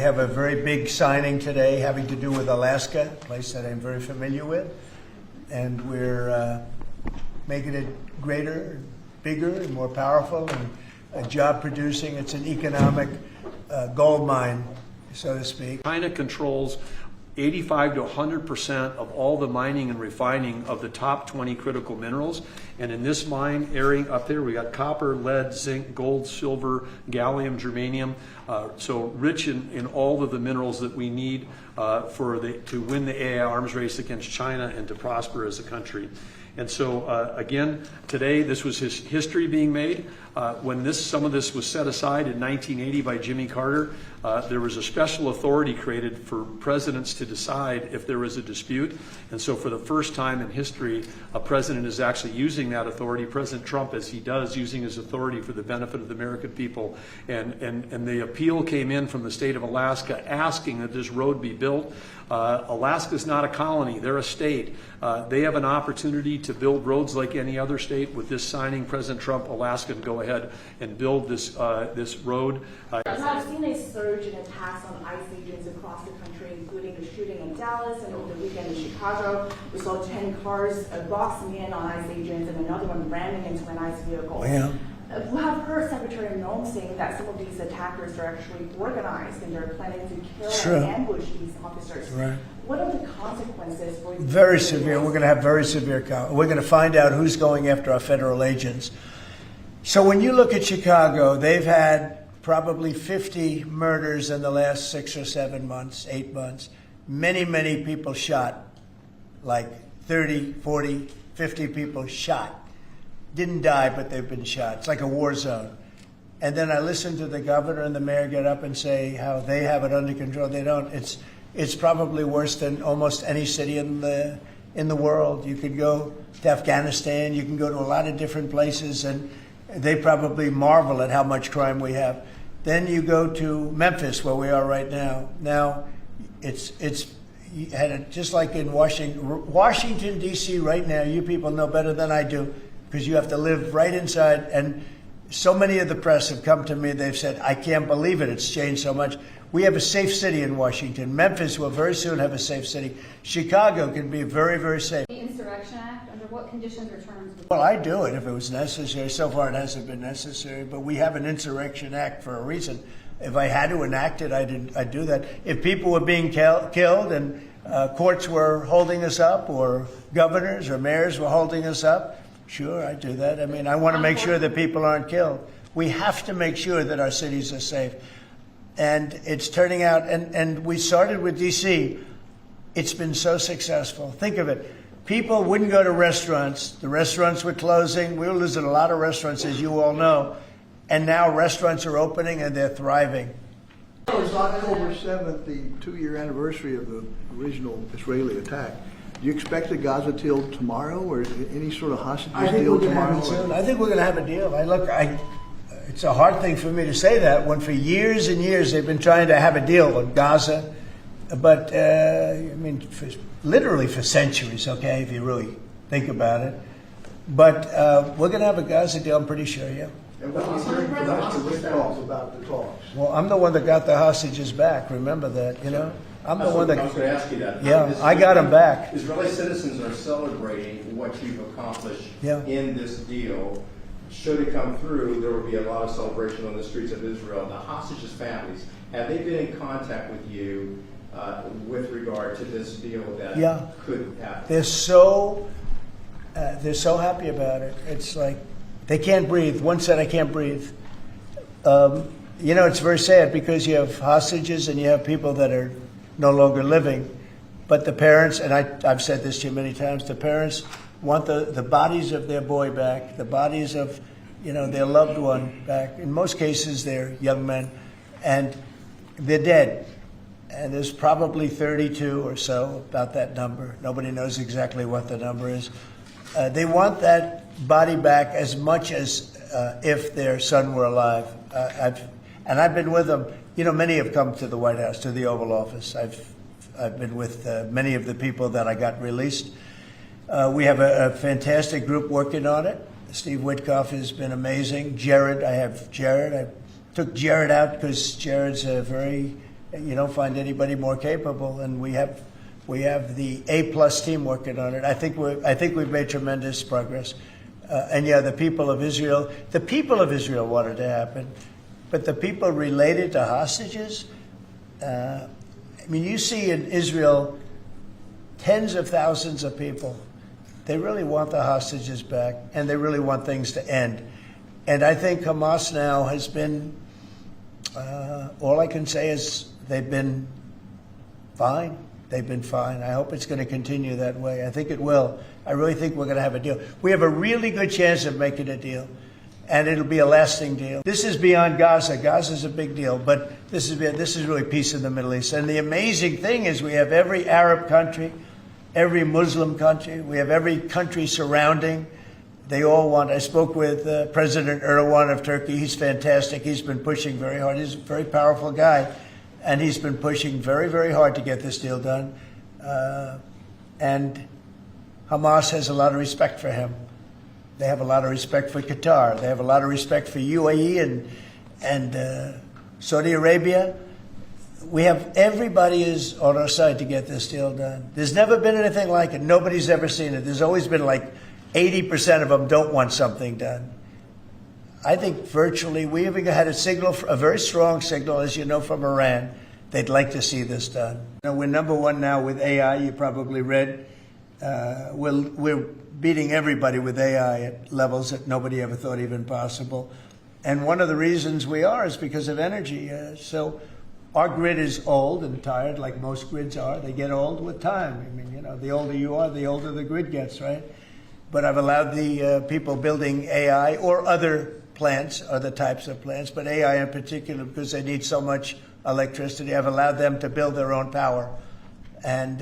have a very big signing today having to do with Alaska, a place that I'm very familiar with. And we're making it greater, bigger, and more powerful, and job producing. It's an economic gold mine, so to speak. China controls 85 to 100% of all the mining and refining of the top 20 critical minerals. And in this mine area up there, we got copper, lead, zinc, gold, silver, gallium, germanium. So rich in all of the minerals that we need to win the AI arms race against China and to prosper as a country. And so, again, today this was history being made. When some of this was set aside in 1980 by Jimmy Carter, there was a special authority created for presidents to decide if there was a dispute. And so for the first time in history, a president is actually using that authority, President Trump, as he does, using his authority for the benefit of the American people. And the appeal came in from the state of Alaska asking that this road be built. Alaska's not a colony, they're a state. They have an opportunity to build roads like any other state. With this signing, President Trump, Alaska can go ahead and build this road. I've seen a surge in attacks on ICE agents across the country, including the shooting in Dallas and over the weekend in Chicago. We saw 10 cars boxing in on ICE agents and another one ramming into an ICE vehicle. Yeah. We have heard Secretary Noem saying that some of these attackers are actually organized and they're planning to kill and ambush these officers. Right. What are the consequences for you? Very severe. We're going to have very severe. We're going to find out who's going after our federal agents. So when you look at Chicago, they've had probably 50 murders in the last 6 or 7 months, 8 months. Many, many people shot, like 30, 40, 50 people shot. Didn't die, but they've been shot. It's like a war zone. And then I listen to the governor and the mayor get up and say how they have it under control. They don't. It's probably worse than almost any city in the world. You could go to Afghanistan. You can go to a lot of different places, and they probably marvel at how much crime we have. Then you go to Memphis, where we are right now. Now, it's just like in Washington, D.C. right now. You people know better than I do, because you have to live right inside. And so many of the press have come to me. They've said, I can't believe it. It's changed so much. We have a safe city in Washington. Memphis will very soon have a safe city. Chicago can be very, very safe. The Insurrection Act, under what conditions or terms? Well, I'd do it if it was necessary. So far, it hasn't been necessary. But we have an Insurrection Act for a reason. If I had to enact it, I'd do that. If people were being killed and courts were holding us up, or governors or mayors were holding us up, sure, I'd do that. I mean, I want to make sure that people aren't killed. We have to make sure that our cities are safe. And it's turning out, and we started with D.C. It's been so successful. Think of it. People wouldn't go to restaurants. The restaurants were closing. We were losing a lot of restaurants, as you all know. And now restaurants are opening and they're thriving. It was October 7th, the 2-year anniversary of the original Israeli attack. Do you expect a Gaza deal tomorrow, or any sort of hostages deal tomorrow? I think we're going to have a deal. It's a hard thing for me to say that when for years and years they've been trying to have a deal with Gaza. But, literally for centuries, okay, if you really think about it. But we're going to have a Gaza deal, I'm pretty sure, yeah. And what are you hearing from Mr. Witkoff about the talks? Well, I'm the one that got the hostages back. Remember that, you know? I'm the one that. I was going to ask you that. Yeah, I got them back. Israeli citizens are celebrating what you've accomplished in this deal. Should it come through, there will be a lot of celebration on the streets of Israel. The hostages' families, have they been in contact with you with regard to this deal that could happen? They're so happy about it. It's like they can't breathe. One said, I can't breathe. It's very sad because you have hostages and you have people that are no longer living. But the parents, and I've said this to you many times, the parents want the bodies of their boy back, the bodies of their loved one back. In most cases, they're young men, and they're dead. And there's probably 32 or so, about that number. Nobody knows exactly what the number is. They want that body back as much as if their son were alive. I've been with them. Many have come to the White House, to the Oval Office. I've been with many of the people that I got released. We have a fantastic group working on it. Steve Witkoff has been amazing. I took Jared out because Jared's a very You don't find anybody more capable, and we have the A+ team working on it. I think we've made tremendous progress. And yeah, the people of Israel wanted to happen, but the people related to hostages. I mean, you see in Israel tens of thousands of people. They really want the hostages back, and they really want things to end. And I think Hamas now has been, all I can say is they've been fine. They've been fine. I hope it's going to continue that way. I think it will. I really think we're going to have a deal. We have a really good chance of making a deal, and it'll be a lasting deal. This is beyond Gaza. Gaza's a big deal, but this is really peace in the Middle East. And the amazing thing is we have every Arab country, every Muslim country, we have every country surrounding. They all want. I spoke with President Erdogan of Turkey. He's fantastic. He's been pushing very hard. He's a very powerful guy, and he's been pushing very, very hard to get this deal done. And Hamas has a lot of respect for him. They have a lot of respect for Qatar. They have a lot of respect for UAE and Saudi Arabia. We have everybody is on our side to get this deal done. There's never been anything like it. Nobody's ever seen it. There's always been like 80% of them don't want something done. I think virtually we even had a very strong signal, as you know, from Iran. They'd like to see this done. You know, we're number one now with AI. You probably read. We're beating everybody with AI at levels that nobody ever thought even possible. And one of the reasons we are is because of energy. So our grid is old and tired, like most grids are. They get old with time. I mean, you know, the older you are, the older the grid gets, right? But I've allowed the people building AI or other plants, other types of plants, but AI in particular, because they need so much electricity, I've allowed them to build their own power. And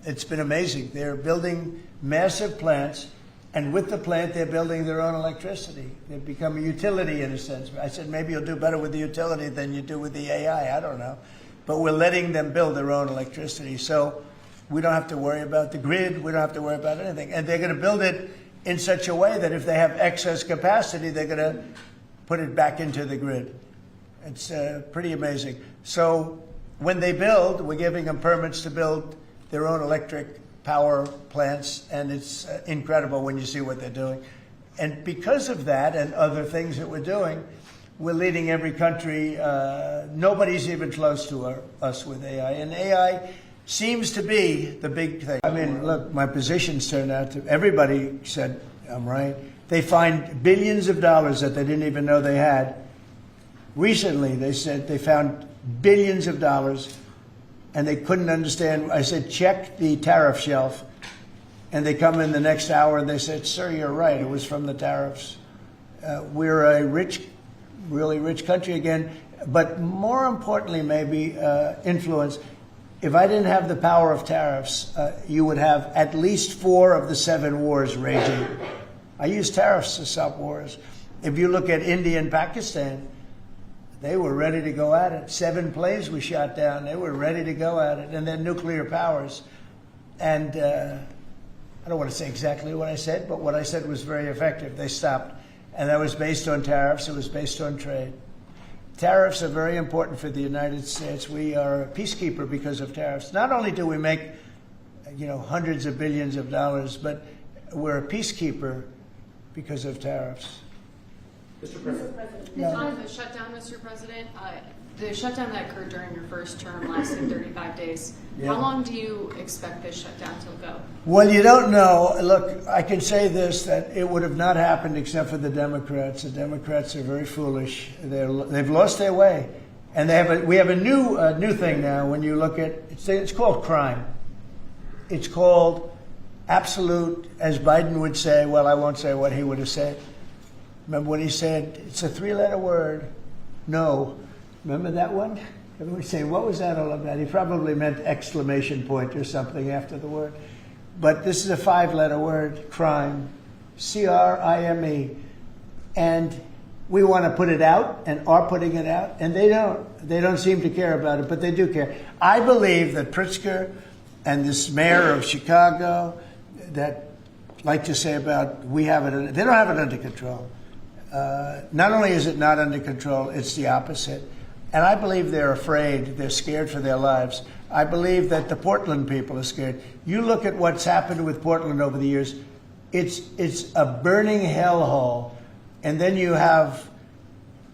it's been amazing. They're building massive plants, and with the plant, they're building their own electricity. They've become a utility in a sense. I said, maybe you'll do better with the utility than you do with the AI. I don't know. But we're letting them build their own electricity. So we don't have to worry about the grid. We don't have to worry about anything. And they're going to build it in such a way that if they have excess capacity, they're going to put it back into the grid. It's pretty amazing. So when they build, we're giving them permits to build their own electric power plants, and it's incredible when you see what they're doing. And because of that and other things that we're doing, we're leading every country. Nobody's even close to us with AI. And AI seems to be the big thing. I mean, look, my positions turned out to, everybody said I'm right. They find billions of dollars that they didn't even know they had. Recently, they said they found billions of dollars, and they couldn't understand. I said, check the tariff shelf. And they come in the next hour, and they said, sir, you're right. It was from the tariffs. We're a rich, really rich country again. But more importantly, maybe influence. If I didn't have the power of tariffs, you would have at least 4 of the 7 wars raging. I use tariffs to stop wars. If you look at India and Pakistan, they were ready to go at it. 7 planes were shot down. They were ready to go at it. And then nuclear powers. And I don't want to say exactly what I said, but what I said was very effective. They stopped. And that was based on tariffs. It was based on trade. Tariffs are very important for the United States. We are a peacekeeper because of tariffs. Not only do we make, you know, hundreds of billions of dollars, but we're a peacekeeper because of tariffs. Mr. President. The time of the shutdown, Mr. President, the shutdown that occurred during your first term lasting 35 days, how long do you expect this shutdown to go? Well, you don't know. Look, I can say this, that it would have not happened except for the Democrats. The Democrats are very foolish. They've lost their way. And we have a new thing now when you look at, it's called crime. It's called absolute, as Biden would say, well, I won't say what he would have said. Remember when he said, it's a 3-letter word, no. Remember that one? Everyone would say, what was that all about? He probably meant exclamation point or something after the word. But this is a 5-letter word, crime, C-R-I-M-E. And we want to put it out and are putting it out, and they don't. They don't seem to care about it, but they do care. I believe that Pritzker and this mayor of Chicago that like to say about we have it, they don't have it under control. Not only is it not under control, it's the opposite. And I believe they're afraid. They're scared for their lives. I believe that the Portland people are scared. You look at what's happened with Portland over the years. It's a burning hellhole. And then you have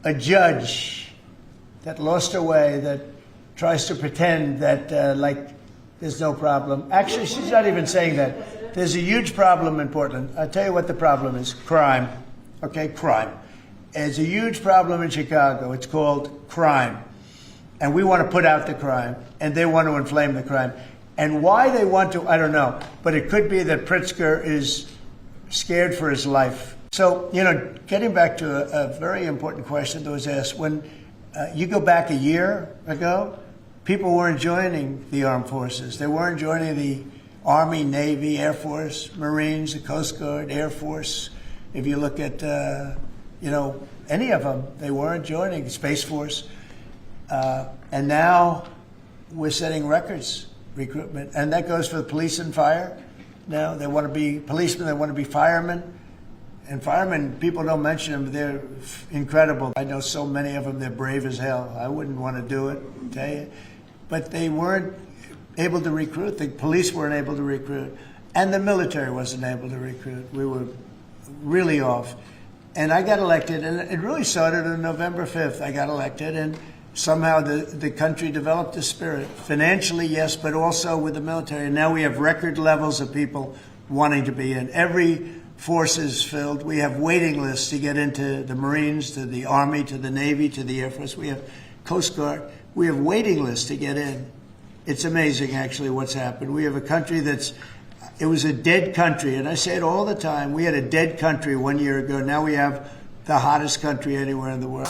a judge that lost her way, that tries to pretend that like there's no problem. Actually, she's not even saying that. There's a huge problem in Portland. I'll tell you what the problem is. Crime. Okay, crime. There's a huge problem in Chicago. It's called crime. And we want to put out the crime, and they want to inflame the crime. And why they want to, I don't know. But it could be that Pritzker is scared for his life. So, you know, getting back to a very important question that was asked, when you go back a year ago, people weren't joining the armed forces. They weren't joining the Army, Navy, Air Force, Marines, the Coast Guard, Air Force. If you look at, you know, any of them, they weren't joining the Space Force. And now we're setting records, recruitment. And that goes for the police and fire. Now they want to be policemen, they want to be firemen. And firemen, people don't mention them, they're incredible. I know so many of them, they're brave as hell. I wouldn't want to do it, tell you. But they weren't able to recruit. The police weren't able to recruit. And the military wasn't able to recruit. We were really off. And I got elected, and it really started on November 5th. I got elected, and somehow the country developed a spirit. Financially, yes, but also with the military. And now we have record levels of people wanting to be in. Every force is filled. We have waiting lists to get into the Marines, to the Army, to the Navy, to the Air Force. We have Coast Guard. We have waiting lists to get in. It's amazing, actually, what's happened. We have a country it was a dead country. And I say it all the time. We had a dead country 1 year ago. Now we have the hottest country anywhere in the world.